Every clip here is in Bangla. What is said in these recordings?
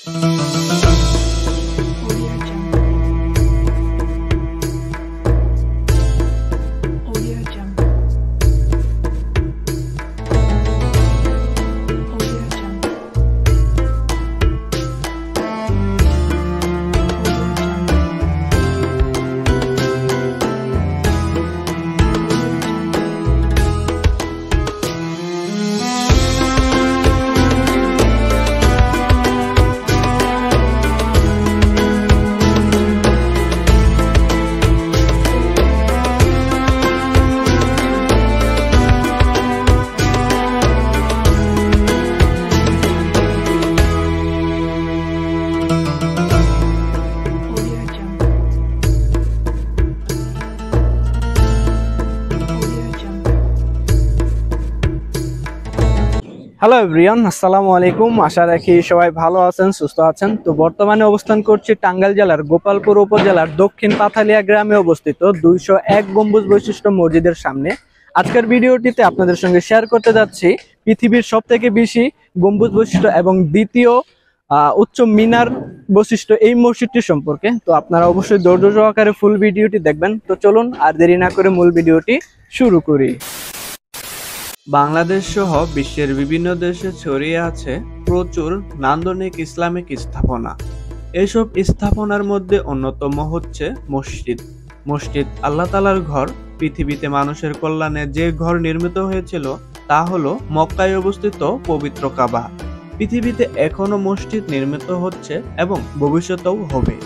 Audio Jungle. Audio Jungle. Audio Jungle. Hello everyone, আসসালামু আলাইকুম। আশা রাখি সবাই ভালো আছেন, সুস্থ আছেন। তো বর্তমানে অবস্থান করছি টাঙ্গাইল জেলার গোপালপুর উপজেলার দক্ষিণ পাথালিয়া গ্রামে অবস্থিত 201 গম্বুজ বৈশিষ্ট্য মসজিদের সামনে। আজকের ভিডিওটিতে আপনাদের সঙ্গে শেয়ার করতে যাচ্ছি পৃথিবীর সবথেকে বেশি গম্বুজ বৈশিষ্ট্য এবং দ্বিতীয় উচ্চ মিনার বৈশিষ্ট্য এই মসজিদটি সম্পর্কে। তো আপনারা অবশ্যই ধৈর্য সহকারে ফুল ভিডিওটি দেখবেন। তো চলুন আর দেরি না করে মূল ভিডিওটি শুরু করি। বাংলাদেশ সহ বিশ্বের বিভিন্ন দেশে ছড়িয়ে আছে প্রচুর নান্দনিক ইসলামিক স্থাপনা। এসব স্থাপনার মধ্যে অন্যতম হচ্ছে মসজিদ। মসজিদ আল্লাহ তাআলার ঘর। পৃথিবীতে মানুষের কল্যাণে যে ঘর নির্মিত হয়েছিল তা হলো মক্কায় অবস্থিত পবিত্র কাবা। পৃথিবীতে এখনো মসজিদ নির্মিত হচ্ছে এবং ভবিষ্যতেও হবে।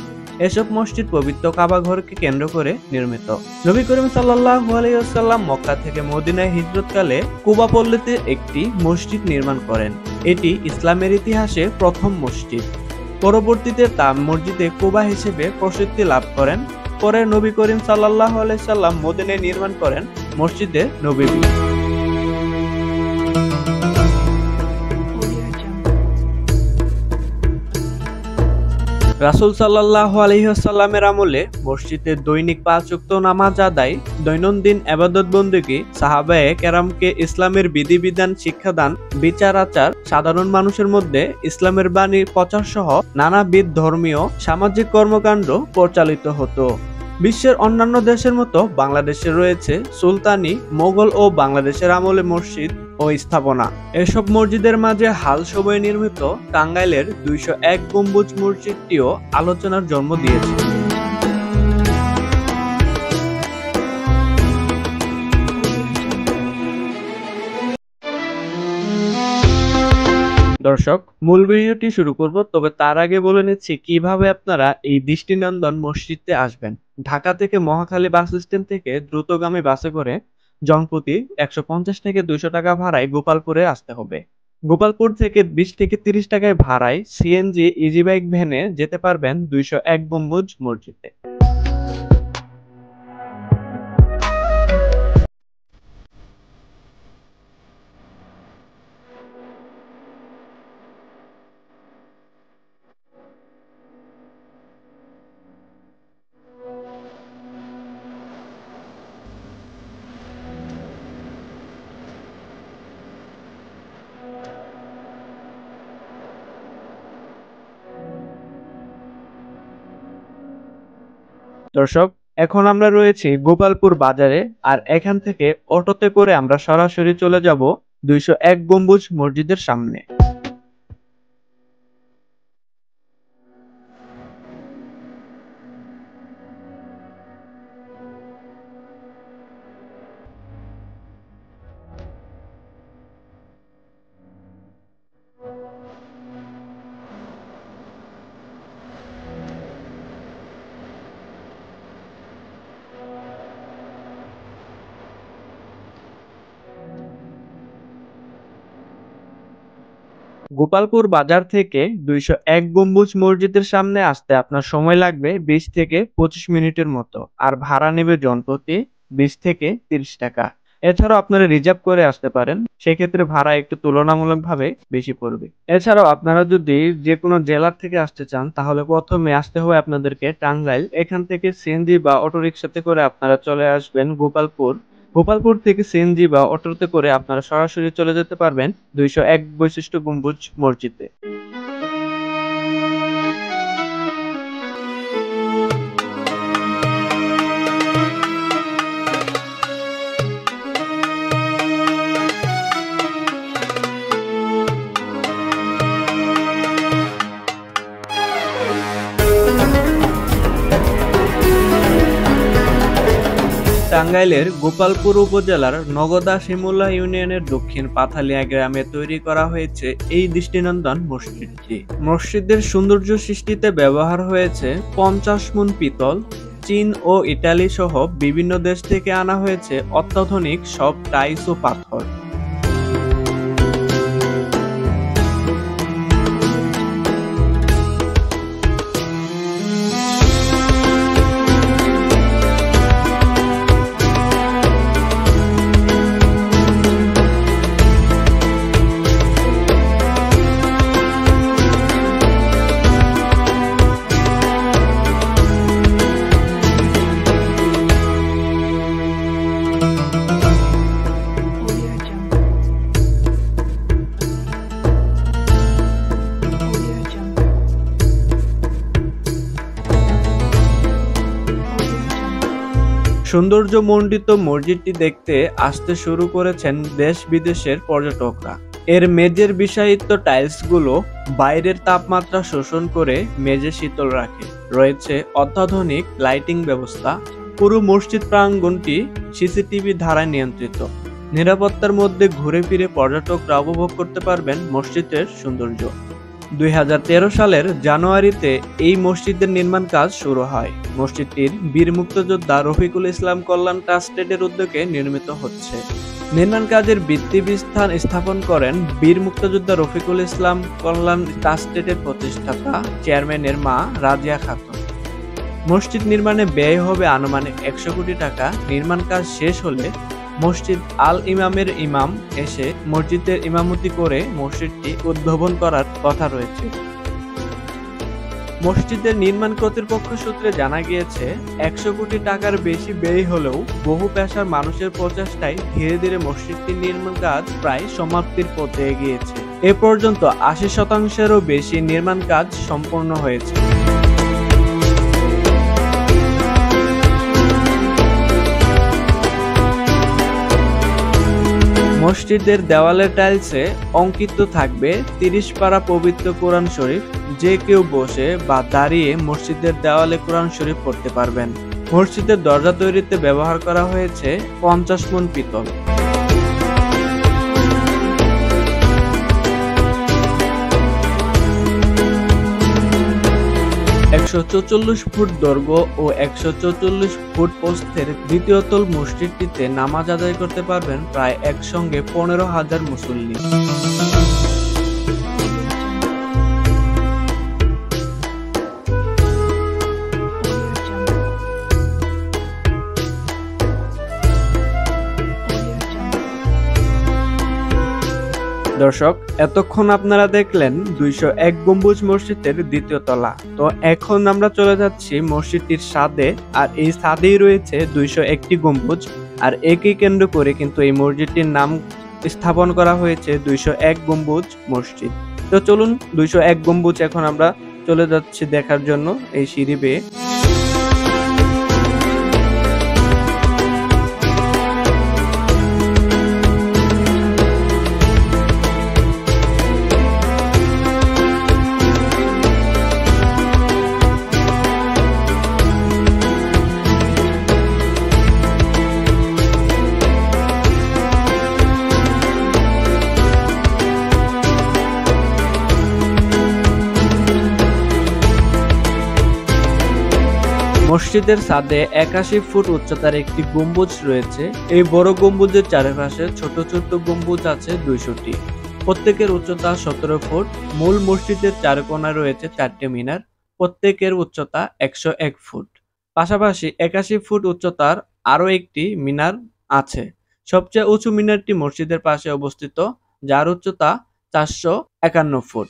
এসব মসজিদ পবিত্র কাবা ঘরকে কেন্দ্র করে নির্মিত। নবী করিম সাল্লাল্লাহু আলাইহি ওয়াসাল্লাম মক্কা থেকে মদিনায় হিজরতকালে কুবা পল্লীতে একটি মসজিদ নির্মাণ করেন। এটি ইসলামের ইতিহাসে প্রথম মসজিদ। পরবর্তীতে তা মসজিদে কুবা হিসেবে প্রসিদ্ধি লাভ করেন। পরে নবী করিম সাল্লাল্লাহু আলাইহি সাল্লাম মদিনায় নির্মাণ করেন মসজিদে নববী। রাসূল সাল্লাল্লাহু আলাইহি ওয়াসাল্লামের আমলে মসজিদে দৈনিক 5 ওয়াক্ত নামাজ আদায়, দৈনন্দিন ইবাদত বন্দেগী, সাহাবায়ে কেরামকে ইসলামের বিধিবিধান শিক্ষাদান, বিচার আচার, সাধারণ মানুষের মধ্যে ইসলামের বাণী প্রচার সহ নানাবিধ ধর্মীয় সামাজিক কর্মকাণ্ড পরিচালিত হতো। বিশ্বের অন্যান্য দেশের মতো বাংলাদেশে রয়েছে সুলতানি, মোগল ও বাংলাদেশের আমলে মসজিদ ও স্থাপনা। এসব মসজিদের মাঝে হাল সময়ে নির্মিত টাঙ্গাইলের 201 গম্বুজ মসজিদটিও আলোচনার জন্ম দিয়েছে। দর্শক, মূল ভিডিওটি শুরু করব, তবে তার আগে বলে নিচ্ছি কিভাবে আপনারা এই দৃষ্টিনন্দন মসজিদে আসবেন। ঢাকা থেকে মহাখালী বাস স্ট্যান্ড থেকে দ্রুতগামী বাসে করে জনপ্রতি 150 থেকে 200 টাকা ভাড়ায় গোপালপুরে আসতে হবে। গোপালপুর থেকে 20 থেকে 30 টাকায় ভাড়ায় সিএনজি ইজি বাইক ভ্যানে যেতে পারবেন 201 গম্বুজ মসজিদে। দর্শক, এখন আমরা রয়েছি গোপালপুর বাজারে, আর এখান থেকে অটোতে করে আমরা সরাসরি চলে যাব 201 গম্বুজ মসজিদের সামনে। গোপালপুর বাজার থেকে 201 গম্বুজ মসজিদের সামনে আসতে আপনার সময় লাগবে 20 থেকে 25 মিনিটের মতো, আর ভাড়া নেবে জনপ্রতি 20 থেকে 30 টাকা। এছাড়াও আপনারা রিজার্ভ করে আসতে পারেন, সেক্ষেত্রে ভাড়া একটু তুলনামূলকভাবে বেশি পড়বে। এছাড়াও আপনারা যদি যে কোনো জেলার থেকে আসতে চান তাহলে প্রথমে আসতে হবে আপনাদেরকে টাঙ্গাইল। এখান থেকে সিএনজি বা অটোরিকশাতে করে আপনারা চলে আসবেন গোপালপুর। গোপালপুর থেকে সিএনজি বা অটোতে করে আপনারা সরাসরি চলে যেতে পারবেন 201 বৈশিষ্ট্য গম্বুজ মসজিদে। টাঙ্গাইলের গোপালপুর উপজেলার নগদা শিমুলা ইউনিয়নের দক্ষিণ পাথালিয়া গ্রামে তৈরি করা হয়েছে এই দৃষ্টিনন্দন মসজিদটি। মসজিদের সৌন্দর্য সৃষ্টিতে ব্যবহার হয়েছে 50 মণ পিতল, চীন ও ইতালি সহ বিভিন্ন দেশ থেকে আনা হয়েছে অত্যাধুনিক সব টাইলস ও পাথর। সৌন্দর্যমণ্ডিত মসজিদটি দেখতে আসতে শুরু করেছেন দেশ বিদেশের পর্যটকরা। এর মেঝের বিষায়িত টাইলসগুলো বাইরের তাপমাত্রা শোষণ করে মেঝে শীতল রাখে। রয়েছে অত্যাধুনিক লাইটিং ব্যবস্থা। পুরো মসজিদ প্রাঙ্গণটি সিসিটিভি দ্বারা নিয়ন্ত্রিত। নিরাপত্তার মধ্যে ঘুরে ফিরে পর্যটকরা উপভোগ করতে পারবেন মসজিদের সৌন্দর্য। 2013 সালের জানুয়ারিতে এই মসজিদের নির্মাণ কাজ শুরু হয়। মসজিদটির বীর মুক্তিযোদ্ধা রফিকুল ইসলাম কল্যাণ ট্রাস্টের উদ্যোগে নির্মিত হচ্ছে। নির্মাণ কাজের ভিত্তিস্থান স্থাপন করেন বীর মুক্তিযোদ্ধা রফিকুল ইসলাম কল্যাণ ট্রাস্টের প্রতিষ্ঠাতা চেয়ারম্যানের মা রাজিয়া খাতুন। মসজিদ নির্মাণে ব্যয় হবে আনুমানিক 100 কোটি টাকা। নির্মাণ কাজ শেষ হলে মসজিদ আল ইমামের ইমাম এসে মসজিদের ইমামতি করে মসজিদটি উদ্বোধন করার কথা রয়েছে। মসজিদের নির্মাণ কর্তৃপক্ষ সূত্রে জানা গিয়েছে 100 কোটি টাকার বেশি ব্যয় হলেও বহু পেশার মানুষের প্রচেষ্টায় ধীরে ধীরে মসজিদটির নির্মাণ কাজ প্রায় সমাপ্তির পথে এগিয়েছে। এ পর্যন্ত 80%-এরও বেশি নির্মাণ কাজ সম্পন্ন হয়েছে। মসজিদের দেওয়ালের টাইলসে অঙ্কিত থাকবে 30 পারা পবিত্র কোরআন শরীফ। যে কেউ বসে বা দাঁড়িয়ে মসজিদের দেওয়ালে কোরআন শরীফ পড়তে পারবেন। মসজিদের দরজা তৈরিতে ব্যবহার করা হয়েছে 50 মণ পিতল। (144 ফুট দৈর্ঘ্য ও 144 ফুট প্রস্থের দ্বিতীয় তল মসজিদটিতে নামাজ আদায় করতে পারবেন প্রায় একসঙ্গে 15,000 মুসল্লি। দর্শক, এতক্ষণ আপনারা দেখলেন 201 গম্বুজ মসজিদের দ্বিতীয় তলা। তো এখন আমরা চলে যাচ্ছি মসজিদটির ছাদে। আর এই ছাদেই রয়েছে 201টি গম্বুজ। আর একই কেন্দ্র করে কিন্তু এই মসজিদটির নাম স্থাপন করা হয়েছে 201 গম্বুজ মসজিদ। তো চলুন 201 গম্বুজ এখন আমরা চলে যাচ্ছি দেখার জন্য এই সিঁড়ি বেয়ে। মসজিদের ছাদে 81 ফুট উচ্চতার একটি গম্বুজ রয়েছে। এই বড় গম্বুজের চারপাশে ছোট ছোট গম্বুজ আছে 200টি। প্রত্যেকের উচ্চতা 17 ফুট। মূল মসজিদের চার কোণায় রয়েছে 4টি মিনার। প্রত্যেকের উচ্চতা 101 ফুট। পাশাপাশি 81 ফুট উচ্চতার আরো একটি মিনার আছে। সবচেয়ে উঁচু মিনারটি মসজিদের পাশে অবস্থিত, যার উচ্চতা 451 ফুট।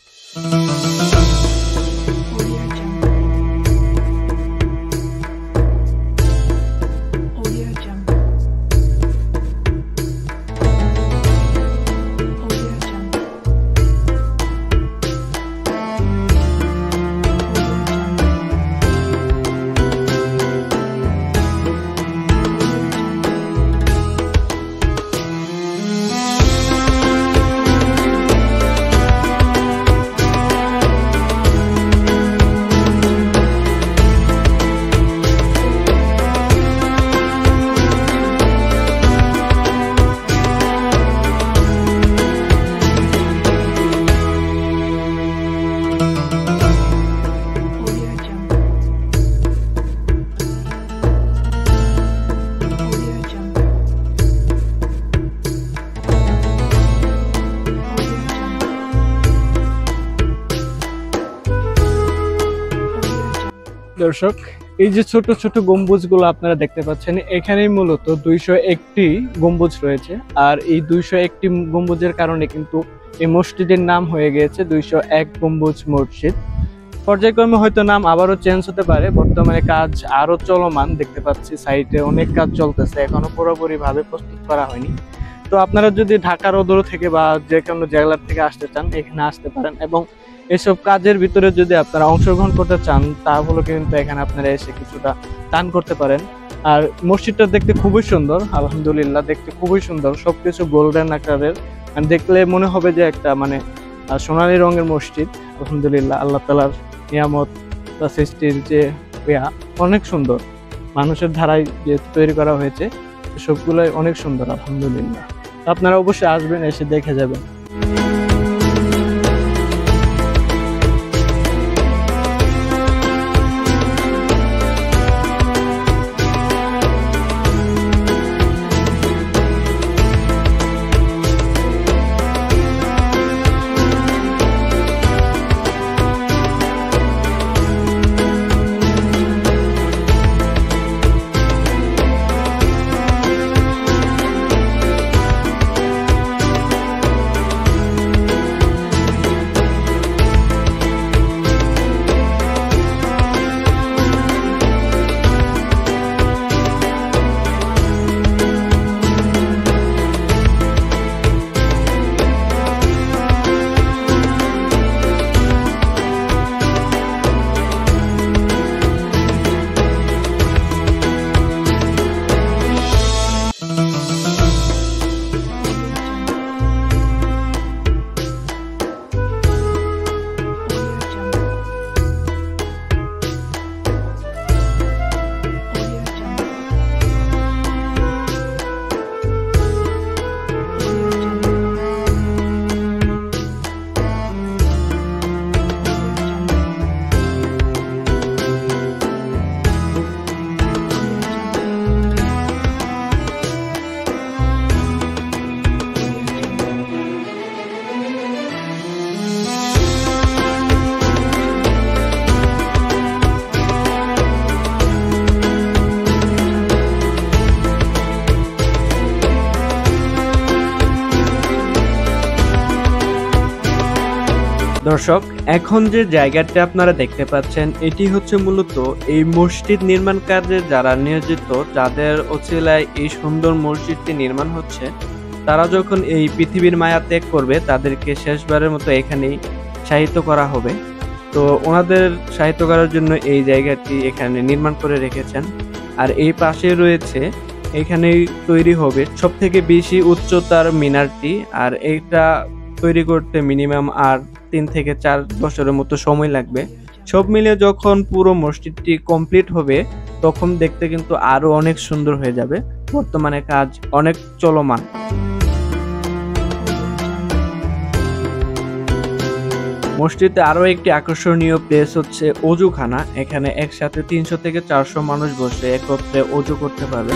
দর্শক, এই যে ছোট ছোট গম্বুজগুলো আপনারা দেখতে পাচ্ছেন, এখানেই মূলত 201টি গম্বুজ রয়েছে। আর এই 201টি গম্বুজের কারণে কিন্তু এই মসজিদের নাম হয়ে গিয়েছে 201 গম্বুজ মসজিদ। পর্যায়ক্রমে হয়তো নাম আবারও চেঞ্জ হতে পারে। বর্তমানে কাজ আরো চলমান, দেখতে পাচ্ছি সাইটে অনেক কাজ চলতেছে, এখনো পুরোপুরি ভাবে প্রস্তুত করা হয়নি। তো আপনারা যদি ঢাকার অদূর থেকে বা যে কোনো জেলার থেকে আসতে চান, এখানে আসতে পারেন এবং এসব কাজের ভিতরে যদি আপনারা অংশগ্রহণ করতে চান, তাহলে কিন্তু এখানে আপনারা এসে কিছুটা দান করতে পারেন। আর মসজিদটা দেখতে খুবই সুন্দর, আলহামদুলিল্লাহ দেখতে খুবই সুন্দর, সবকিছু গোল্ডেন আকারের। আর দেখলে মনে হবে যে একটা মানে সোনালী রঙের মসজিদ। আলহামদুলিল্লাহ, আল্লাহ তাআলার নিয়ামত বা সৃষ্টির যে অনেক সুন্দর, মানুষের ধারায় যে তৈরি করা হয়েছে সবগুলোই অনেক সুন্দর আলহামদুলিল্লাহ। আপনারা অবশ্যই আসবেন, এসে দেখে যাবেন। দর্শক, এখন যে জায়গাটা আপনারা দেখতে পাচ্ছেন, এটি হচ্ছে মূলত এই মসজিদ নির্মাণ কাজে যারা নিয়োজিত, যাদের ওসিলায় এই সুন্দর মসজিদটি নির্মাণ হচ্ছে, তারা যখন এই পৃথিবীর মায়া ত্যাগ করবে, তাদেরকে শেষবারের মতো এখানেই শায়িত করা হবে। তো ওনাদের শায়িত করার জন্য এই জায়গাটি এখানে নির্মাণ করে রেখেছেন। আর এই পাশে রয়েছে, এখানেই তৈরি হবে সব থেকে বেশি উচ্চতার মিনারটি। আর এইটা তৈরি করতে মিনিমাম আর 3 থেকে 4 বছরের মতো সময় লাগবে। সব মিলে যখন পুরো মসজিদটি কমপ্লিট হবে, তখন দেখতে কিন্তু আরো অনেক সুন্দর হয়ে যাবে। বর্তমানে কাজ অনেক চলমান। মসজিদে আরো একটি আকর্ষণীয় প্লেস হচ্ছে অজুখানা। এখানে একসাথে 300 থেকে 400 মানুষ বসে একত্রে অজু করতে পারবে।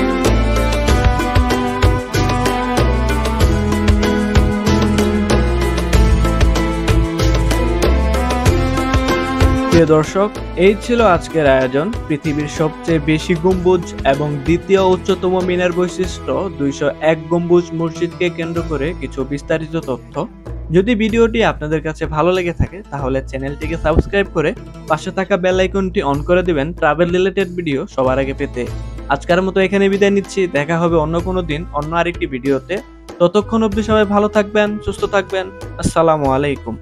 প্রিয় দর্শক, এই ছিল আজকের আয়োজন। পৃথিবীর সবচেয়ে বেশি গম্বুজ এবং দ্বিতীয় উচ্চতম মিনার বৈশিষ্ট্য 201 গম্বুজ মসজিদকে কেন্দ্র করে কিছু বিস্তারিত তথ্য। যদি ভিডিওটি আপনাদের কাছে ভালো লেগে থাকে, তাহলে চ্যানেলটিকে সাবস্ক্রাইব করে পাশে থাকা বেল আইকনটি অন করে দিবেন ট্রাভেল রিলেটেড ভিডিও সবার আগে পেতে। আজকের মতো এখানে বিদায় নিচ্ছি। দেখা হবে অন্য কোনো দিন অন্য আরেকটি ভিডিওতে। ততক্ষণ অবধি সবাই ভালো থাকবেন, সুস্থ থাকবেন। আসসালামু আলাইকুম।